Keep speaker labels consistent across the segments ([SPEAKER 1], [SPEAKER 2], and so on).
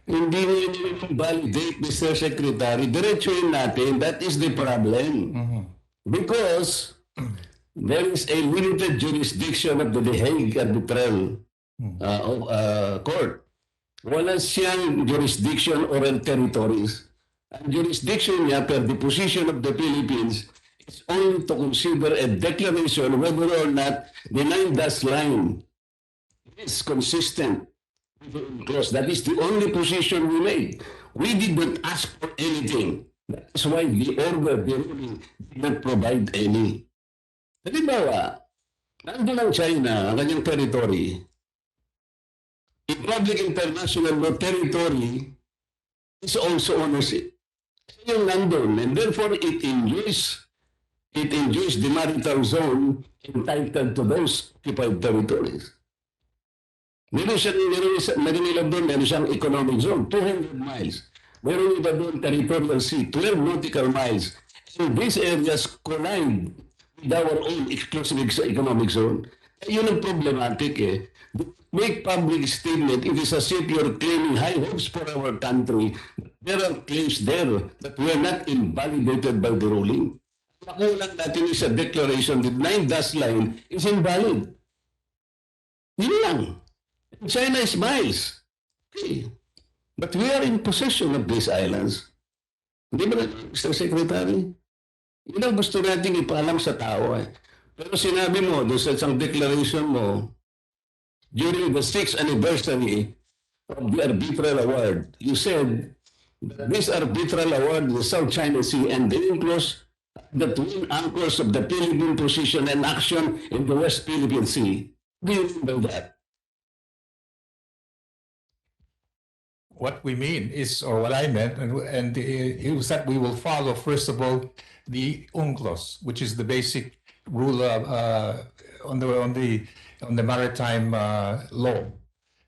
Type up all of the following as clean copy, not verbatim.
[SPEAKER 1] Hindi mo yun validate, Mr. Secretary. Diretsuhin natin, that is the problem. Because there is a limited jurisdiction of the Hague Arbitral Court. Wala siyang jurisdiction or territories. Ang jurisdiction niya per the position of the Philippines is only to consider a declaration whether or not the 9-dash line is consistent with the UNCLOS. That is the only position we made. We did not ask for anything. That's why the order, the ruling, did not provide any. Halimbawa, nandun ang China, ang kanyang territory. In public international law, territory is also ownership. Yung nandun, and therefore it enjoys the maritime zone entitled to those occupied territories. Meron siyang economic zone, 200 miles. Meron iba doon territorial sea, 12 nautical miles. And these areas collide with our own exclusive economic zone. Yun ang problematic eh. Make public statement, it is as if you're claiming high hopes for our country. There are claims there that were not invalidated by the ruling. Makulang natin is a declaration that 9-dash line is invalid. Yun lang. China is miles. Okay. But we are in possession of these islands. Hindi ba, Mr. Secretary? Yun ang gusto natin ipaalam sa tao eh. Pero sinabi mo, doon sa isang declaration mo, during the 6th anniversary of the arbitral award, you said that this arbitral award, the South China Sea and the UNCLOS, the twin anchors of the Philippine position and action in the West Philippine Sea. Do you remember that?
[SPEAKER 2] What we mean is, or what I meant, and it was that we will follow, first of all, the UNCLOS, which is the basic rule on the maritime law,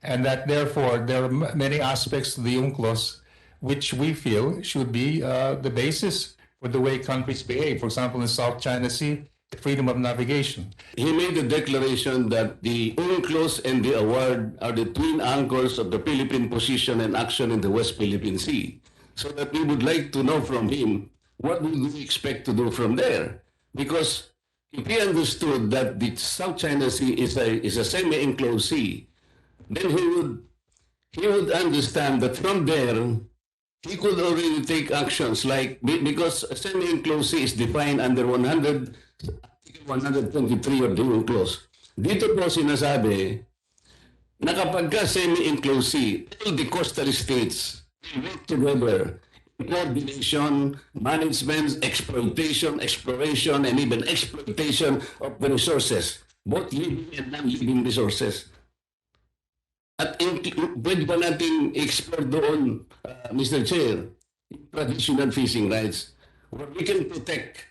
[SPEAKER 2] and that therefore there are many aspects to the UNCLOS which we feel should be the basis for the way countries behave. For example, in the South China Sea, the freedom of navigation.
[SPEAKER 1] He made a declaration that the UNCLOS and the award are the twin anchors of the Philippine position and action in the West Philippine Sea. So that we would like to know from him, what do we expect to do from there? Because if he understood that the South China Sea is a semi-enclosed sea, then he would understand that from there, he could already take actions like, because a semi-enclosed sea is defined under 123 of the UNCLOS. Dito po sinasabi na kapag ka semi-enclosed sea, all the coastal states work together in coordination, management, exploitation, exploration, and even exploitation of the resources, both living and non-living resources. At pwede ba natin explore doon, Mr. Chair, traditional fishing rights, where we can protect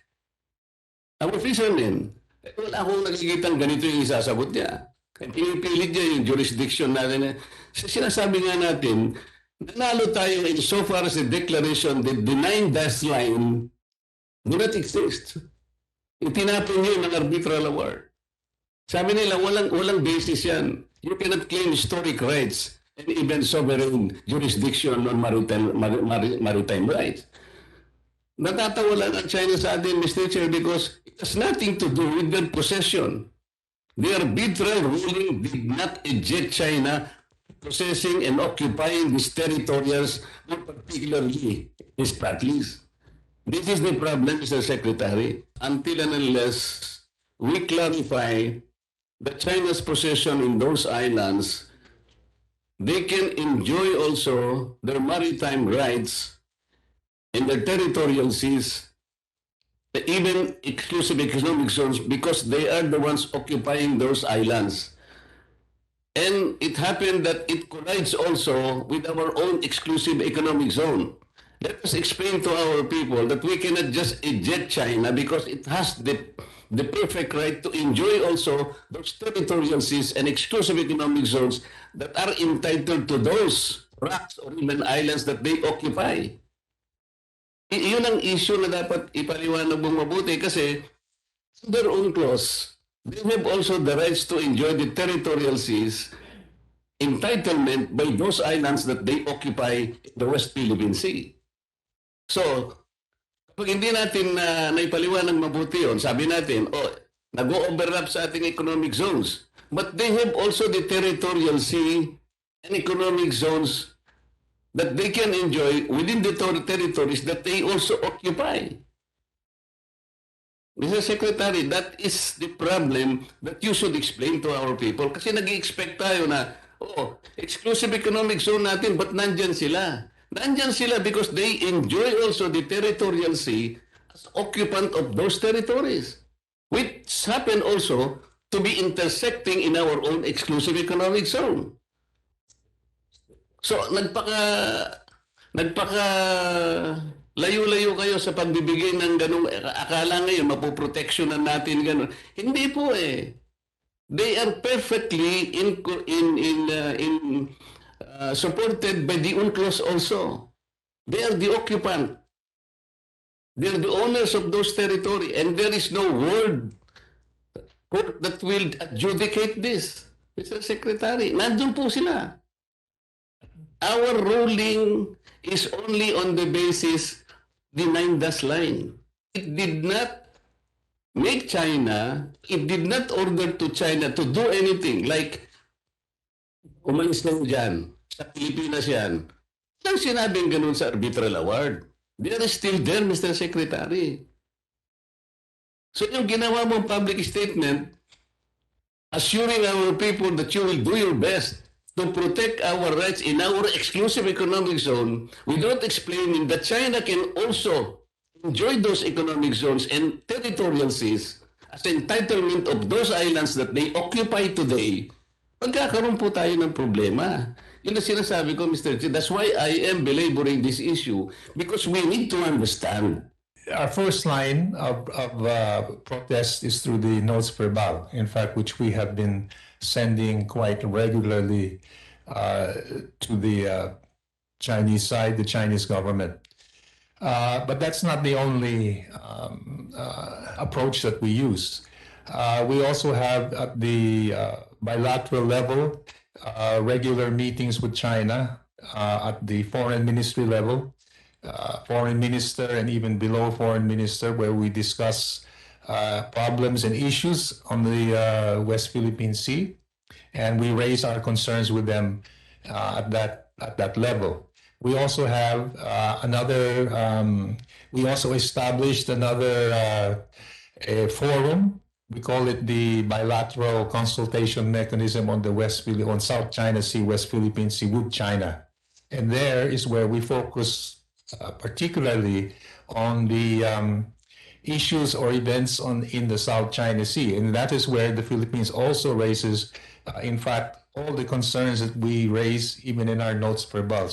[SPEAKER 1] our fishermen. Wala akong nakikita ganito yung isasagot niya. Pinipilit niya yung jurisdiction natin. Sinasabi nga natin, nanalo tayo in so far as the declaration that the 9-dash line do not exist. Itinapon niyo ng arbitral award. Sabi nila, walang basis yan. You cannot claim historic rights and even sovereign jurisdiction on maritime rights. Natatawa lang ang China sa atin, Mr. Chair, because it has nothing to do with their possession. The arbitral ruling did not eject China possessing and occupying these territories, more particularly these Spratlys. This is the problem, Mr. Secretary. Until and unless we clarify that China's possession in those islands, they can enjoy also their maritime rights in their territorial seas, even exclusive economic zones, because they are the ones occupying those islands. And it happened that it collides also with our own exclusive economic zone. Let us explain to our people that we cannot just eject China because it has the perfect right to enjoy also those territorial seas and exclusive economic zones that are entitled to those rocks or even islands that they occupy. Yun ang issue na dapat ipaliwanag mong mabuti kasi under UNCLOS, they have also the rights to enjoy the territorial seas entitlement by those islands that they occupy in the West Philippine Sea. So, kapag hindi natin naipaliwanag mabuti yun, sabi natin, nag-o-overlap sa ating economic zones. But they have also the territorial sea and economic zones that they can enjoy within the territories that they also occupy. Mr. Secretary, that is the problem that you should explain to our people. Kasi nag-expect tayo na, exclusive economic zone natin, but nandyan sila? Nandyan sila because they enjoy also the territorial sea as occupant of those territories, which happen also to be intersecting in our own exclusive economic zone. So, layo-layo kayo sa pagbibigay ng ganung akala ngayon mapoproteksyonan natin ganun. Hindi po eh. They are perfectly supported by the UNCLOS also. They are the occupant. They are the owners of those territory, and there is no word court that will adjudicate this. Mr. Secretary, nandun po sila. Our ruling is only on the basis the 9-dash line. It did not make China, it did not order to China to do anything like umalis lang dyan, sa Pilipinas yan. Walang sinabing ganun sa arbitral award. They are still there, Mr. Secretary. So yung ginawa mong public statement, assuring our people that you will do your best to protect our rights in our exclusive economic zone without explaining that China can also enjoy those economic zones and territorial seas as entitlement of those islands that they occupy today, magkakaroon po tayo ng problema. Yun ang sinasabi ko, Mr. Chair. That's why I am belaboring this issue because we need to understand.
[SPEAKER 2] Our first line of protest is through the notes verbal, in fact, which we have been sending quite regularly to the Chinese side, the Chinese government. But that's not the only approach that we use. We also have at the bilateral level regular meetings with China at the foreign ministry level, foreign minister and even below foreign minister, where we discuss problems and issues on the West Philippine Sea, and we raise our concerns with them at that level. We also have we also established another forum. We call it the bilateral consultation mechanism on the on South China Sea, West Philippine Sea with China, and there is where we focus particularly on the issues or events in the South China Sea, and that is where the Philippines also raises, in fact, all the concerns that we raise even in our notes verbal.